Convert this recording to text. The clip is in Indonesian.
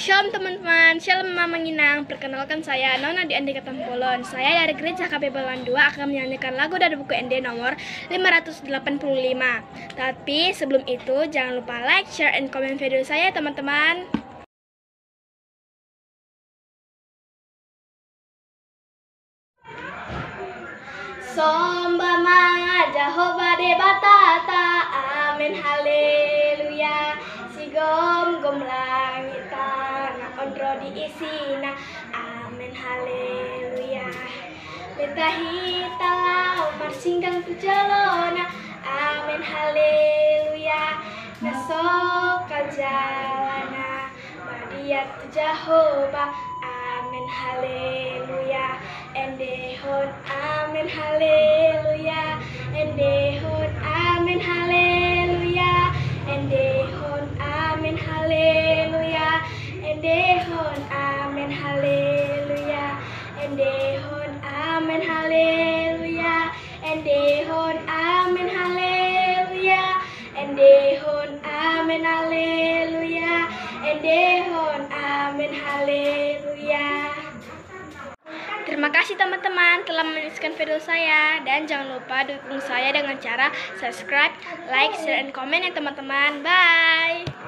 Shalom teman-teman, Shalom Mama Nginang. Perkenalkan saya Nona di Andika Tampolon. Saya dari gereja KP Balan 2 akan menyanyikan lagu dari buku ND nomor 585. Tapi sebelum itu jangan lupa like, share, and comment video saya teman-teman. Sombama Jehovah de batata, amin haleluya. Sigom gom langitan, ondro diisina, amin haleluya. Betahi talau marsinggang pujalona, amin haleluya. Nasok kajalana, badiat Jehovah, amin haleluya. Endehon amin haleluya. Endehon amin haleluya. Endehon amin haleluya. Endehon amin haleluya. Endehon amin haleluya. Endehon amin haleluya. Endehon amin haleluya. Endehon amin haleluya. Terima kasih teman-teman telah menyaksikan video saya, dan jangan lupa dukung saya dengan cara subscribe, like, share, and comment ya teman-teman. Bye.